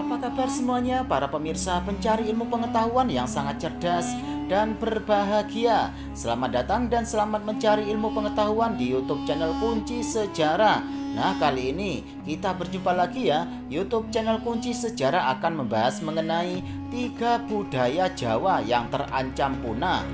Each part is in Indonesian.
Apa kabar semuanya para pemirsa pencari ilmu pengetahuan yang sangat cerdas dan berbahagia. Selamat datang dan selamat mencari ilmu pengetahuan di YouTube channel Kunci Sejarah. Nah, kali ini kita berjumpa lagi ya. YouTube channel Kunci Sejarah akan membahas mengenai 3 budaya Jawa yang terancam punah.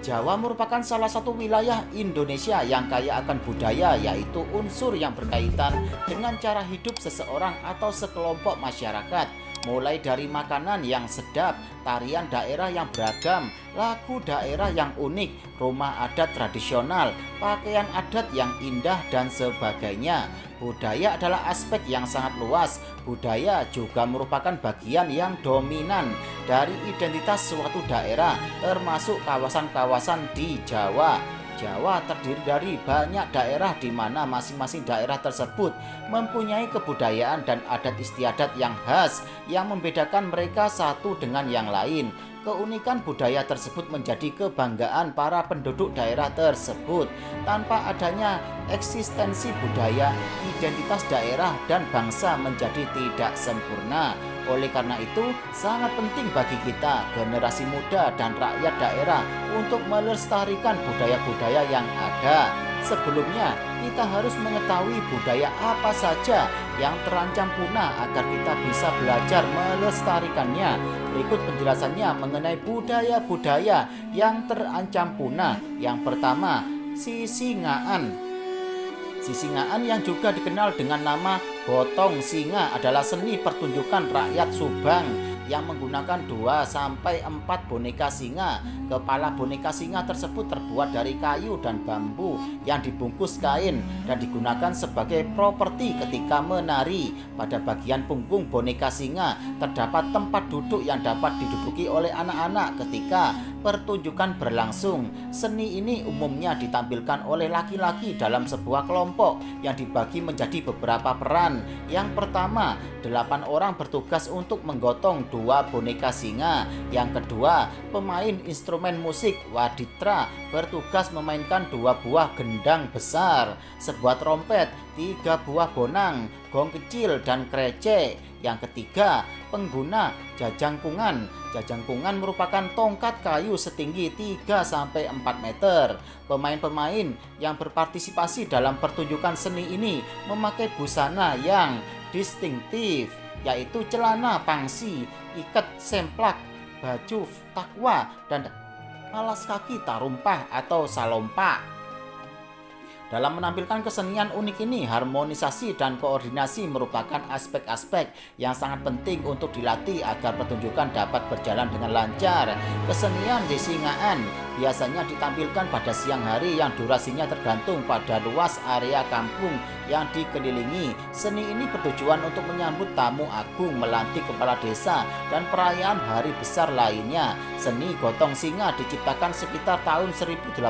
Jawa merupakan salah satu wilayah Indonesia yang kaya akan budaya, yaitu unsur yang berkaitan dengan cara hidup seseorang atau sekelompok masyarakat. Mulai dari makanan yang sedap, tarian daerah yang beragam, lagu daerah yang unik, rumah adat tradisional, pakaian adat yang indah, dan sebagainya. Budaya adalah aspek yang sangat luas. Budaya juga merupakan bagian yang dominan dari identitas suatu daerah, termasuk kawasan-kawasan di Jawa. Jawa terdiri dari banyak daerah di mana masing-masing daerah tersebut mempunyai kebudayaan dan adat istiadat yang khas yang membedakan mereka satu dengan yang lain. Keunikan budaya tersebut menjadi kebanggaan para penduduk daerah tersebut. Tanpa adanya eksistensi budaya, identitas daerah dan bangsa menjadi tidak sempurna. Oleh karena itu, sangat penting bagi kita, generasi muda dan rakyat daerah, untuk melestarikan budaya-budaya yang ada. Sebelumnya, kita harus mengetahui budaya apa saja yang terancam punah agar kita bisa belajar melestarikannya. Berikut penjelasannya mengenai budaya-budaya yang terancam punah. Yang pertama, Sisingaan. Sisingaan yang juga dikenal dengan nama Gotong Singa adalah seni pertunjukan rakyat Subang yang menggunakan 2-4 boneka singa. Kepala boneka singa tersebut terbuat dari kayu dan bambu yang dibungkus kain dan digunakan sebagai properti ketika menari. Pada bagian punggung boneka singa terdapat tempat duduk yang dapat diduduki oleh anak-anak ketika pertunjukan berlangsung. Seni ini umumnya ditampilkan oleh laki-laki dalam sebuah kelompok yang dibagi menjadi beberapa peran. Yang pertama, 8 orang bertugas untuk menggotong 2 boneka singa. Yang kedua, pemain instrumen musik waditra bertugas memainkan 2 buah gendang besar, sebuah trompet, 3 buah bonang, gong kecil, dan krecek. Yang ketiga, pengguna jajangkungan. Jajangkungan merupakan tongkat kayu setinggi 3-4 meter. Pemain-pemain yang berpartisipasi dalam pertunjukan seni ini memakai busana yang distintif, yaitu celana pangsi, ikat semplak, baju takwa, dan alas kaki tarumpah atau salompa. Dalam menampilkan kesenian unik ini, harmonisasi dan koordinasi merupakan aspek-aspek yang sangat penting untuk dilatih agar pertunjukan dapat berjalan dengan lancar. Kesenian Sisingaan biasanya ditampilkan pada siang hari yang durasinya tergantung pada luas area kampung yang dikelilingi. Seni ini bertujuan untuk menyambut tamu agung, melantik kepala desa, dan perayaan hari besar lainnya. Seni Gotong Singa diciptakan sekitar tahun 1840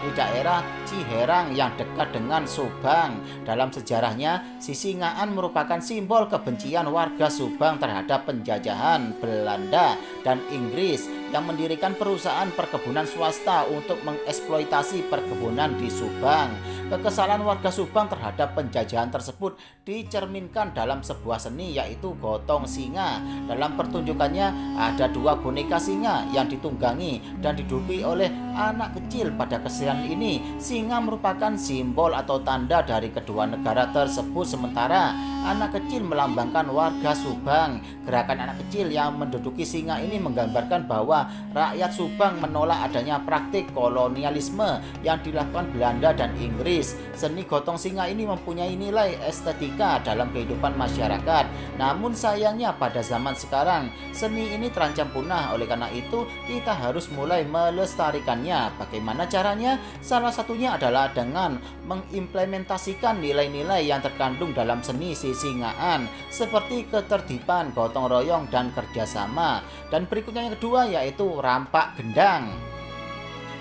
di daerah Ciherang yang dekat dengan Subang. Dalam sejarahnya, Sisingaan merupakan simbol kebencian warga Subang terhadap penjajahan Belanda dan Inggris yang mendirikan perusahaan perkebunan swasta untuk mengeksploitasi perkebunan di Subang. Kekesalan warga Subang terhadap penjajahan tersebut dicerminkan dalam sebuah seni, yaitu Gotong Singa. Dalam pertunjukannya ada 2 boneka singa yang ditunggangi dan diduduki oleh anak kecil. Pada kesenian ini, singa merupakan simbol atau tanda dari kedua negara tersebut, sementara anak kecil melambangkan warga Subang. Gerakan anak kecil yang menduduki singa ini menggambarkan bahwa rakyat Subang menolak adanya praktik kolonialisme yang dilakukan Belanda dan Inggris. Seni Gotong Singa ini mempunyai nilai estetika dalam kehidupan masyarakat. Namun sayangnya pada zaman sekarang seni ini terancam punah. Oleh karena itu kita harus mulai melestarikannya. Bagaimana caranya? Salah satunya adalah dengan mengimplementasikan nilai-nilai yang terkandung dalam seni Sisingaan seperti ketertiban, gotong royong, dan kerjasama. Dan berikutnya yang kedua yaitu rampak gendang.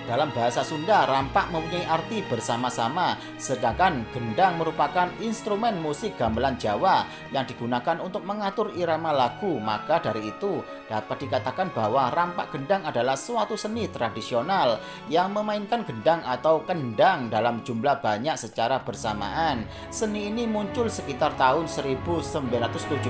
Dalam bahasa Sunda, rampak mempunyai arti bersama-sama, sedangkan gendang merupakan instrumen musik gamelan Jawa yang digunakan untuk mengatur irama lagu. Maka dari itu, dapat dikatakan bahwa rampak gendang adalah suatu seni tradisional yang memainkan gendang atau kendang dalam jumlah banyak secara bersamaan. Seni ini muncul sekitar tahun 1970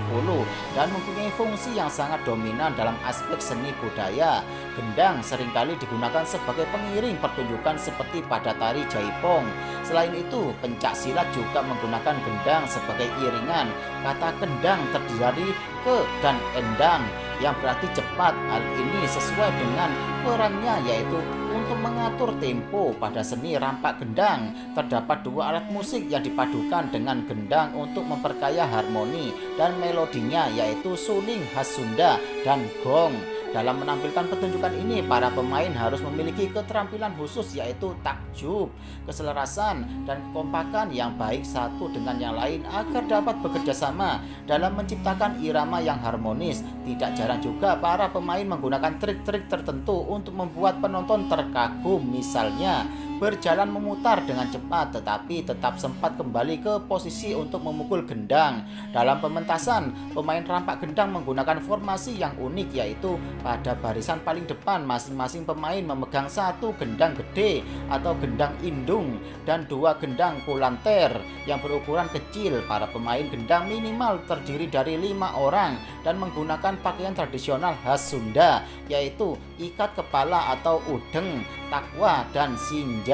dan mempunyai fungsi yang sangat dominan dalam aspek seni budaya. Gendang seringkali digunakan sebagai pengiring pertunjukan seperti pada tari jaipong. Selain itu, pencak silat juga menggunakan gendang sebagai iringan. Kata kendang terdiri dari ke dan endang yang berarti cepat. Hal ini sesuai dengan perannya, yaitu untuk mengatur tempo. Pada seni rampak gendang terdapat dua alat musik yang dipadukan dengan gendang untuk memperkaya harmoni dan melodinya, yaitu suling khas Sunda dan gong. Dalam menampilkan pertunjukan ini, para pemain harus memiliki keterampilan khusus, yaitu takjub, keselarasan, dan kekompakan yang baik satu dengan yang lain agar dapat bekerja sama dalam menciptakan irama yang harmonis. Tidak jarang juga para pemain menggunakan trik-trik tertentu untuk membuat penonton terkagum, misalnya berjalan memutar dengan cepat tetapi tetap sempat kembali ke posisi untuk memukul gendang. Dalam pementasan, pemain rampak gendang menggunakan formasi yang unik, yaitu pada barisan paling depan masing-masing pemain memegang satu gendang gede atau gendang indung dan dua gendang kulanter yang berukuran kecil. Para pemain gendang minimal terdiri dari 5 orang dan menggunakan pakaian tradisional khas Sunda, yaitu ikat kepala atau udeng, takwa, dan sinjang.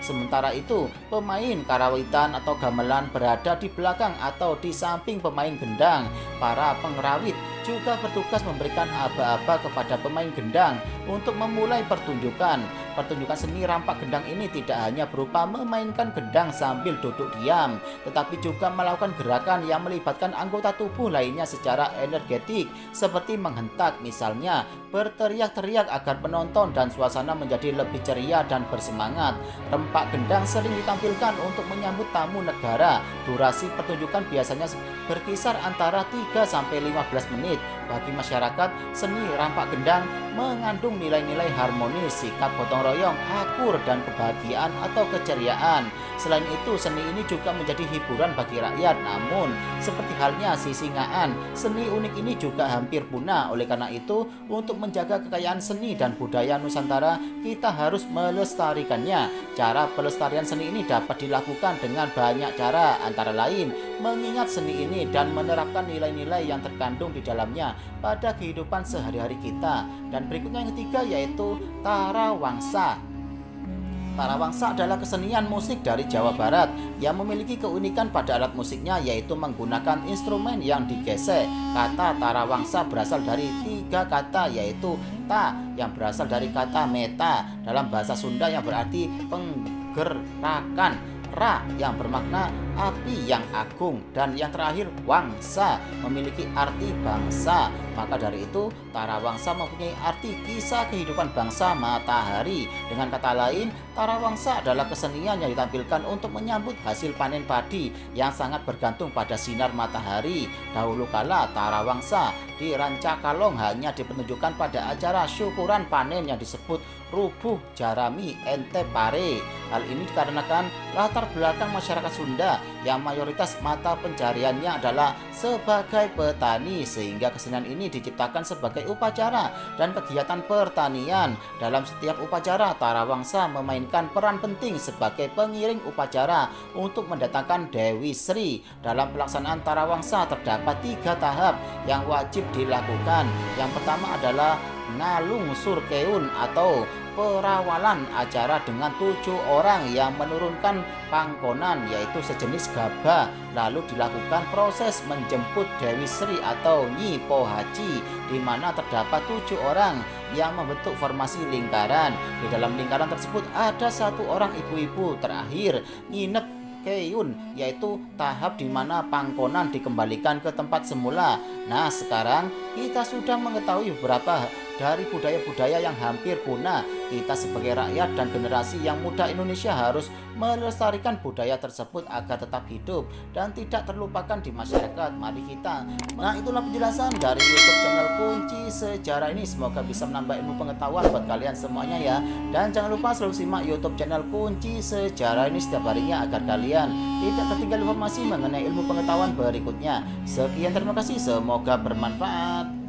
Sementara itu, pemain karawitan atau gamelan berada di belakang atau di samping pemain gendang. Para pengerawit juga bertugas memberikan aba-aba kepada pemain gendang untuk memulai pertunjukan. Pertunjukan seni rampak gendang ini tidak hanya berupa memainkan gendang sambil duduk diam, tetapi juga melakukan gerakan yang melibatkan anggota tubuh lainnya secara energetik, seperti menghentak, misalnya berteriak-teriak agar penonton dan suasana menjadi lebih ceria dan bersemangat. Rampak gendang sering ditampilkan untuk menyambut tamu negara. Durasi pertunjukan biasanya berkisar antara 3-15 menit. Bagi masyarakat, seni rampak gendang mengandung nilai-nilai harmonis, sikap gotong royong, akur, dan kebahagiaan atau keceriaan. Selain itu, seni ini juga menjadi hiburan bagi rakyat. Namun, seperti halnya sisingaan, seni unik ini juga hampir punah. Oleh karena itu, untuk menjaga kekayaan seni dan budaya Nusantara, kita harus melestarikannya. Cara pelestarian seni ini dapat dilakukan dengan banyak cara, antara lain mengingat seni ini dan menerapkan nilai-nilai yang terkandung di dalamnya pada kehidupan sehari-hari kita. Dan berikutnya yang ketiga, yaitu tarawangsa. Tarawangsa adalah kesenian musik dari Jawa Barat yang memiliki keunikan pada alat musiknya, yaitu menggunakan instrumen yang digesek. Kata tarawangsa berasal dari 3 kata, yaitu ta yang berasal dari kata meta dalam bahasa Sunda yang berarti penggerakan, ra yang bermakna api yang agung, dan yang terakhir wangsa memiliki arti bangsa. Maka dari itu, tarawangsa mempunyai arti kisah kehidupan bangsa matahari. Dengan kata lain, tarawangsa adalah kesenian yang ditampilkan untuk menyambut hasil panen padi yang sangat bergantung pada sinar matahari. Dahulu kala, tarawangsa di Rancakalong hanya dipertunjukkan pada acara syukuran panen yang disebut Rubuh Jarami Ente Pare. Hal ini dikarenakan latar belakang masyarakat Sunda yang mayoritas mata pencariannya adalah sebagai petani, sehingga kesenian ini diciptakan sebagai upacara dan kegiatan pertanian. Dalam setiap upacara, tarawangsa memainkan peran penting sebagai pengiring upacara untuk mendatangkan Dewi Sri. Dalam pelaksanaan tarawangsa terdapat 3 tahap yang wajib dilakukan. Yang pertama adalah ngalung surkeun atau perawalan acara dengan 7 orang yang menurunkan pangkonan, yaitu sejenis gabah. Lalu dilakukan proses menjemput Dewi Sri atau Nyi Pohaci, di mana terdapat 7 orang yang membentuk formasi lingkaran. Di dalam lingkaran tersebut ada 1 orang ibu-ibu. Terakhir, nginep keun, yaitu tahap di mana pangkonan dikembalikan ke tempat semula. Nah, sekarang kita sudah mengetahui beberapa dari budaya-budaya yang hampir punah. Kita sebagai rakyat dan generasi yang muda Indonesia harus melestarikan budaya tersebut agar tetap hidup dan tidak terlupakan di masyarakat. Mari kita. Nah, itulah penjelasan dari YouTube channel Kunci Sejarah ini. Semoga bisa menambah ilmu pengetahuan buat kalian semuanya ya. Dan jangan lupa selalu simak YouTube channel Kunci Sejarah ini setiap harinya agar kalian tidak tertinggal informasi mengenai ilmu pengetahuan berikutnya. Sekian, terima kasih, semoga bermanfaat.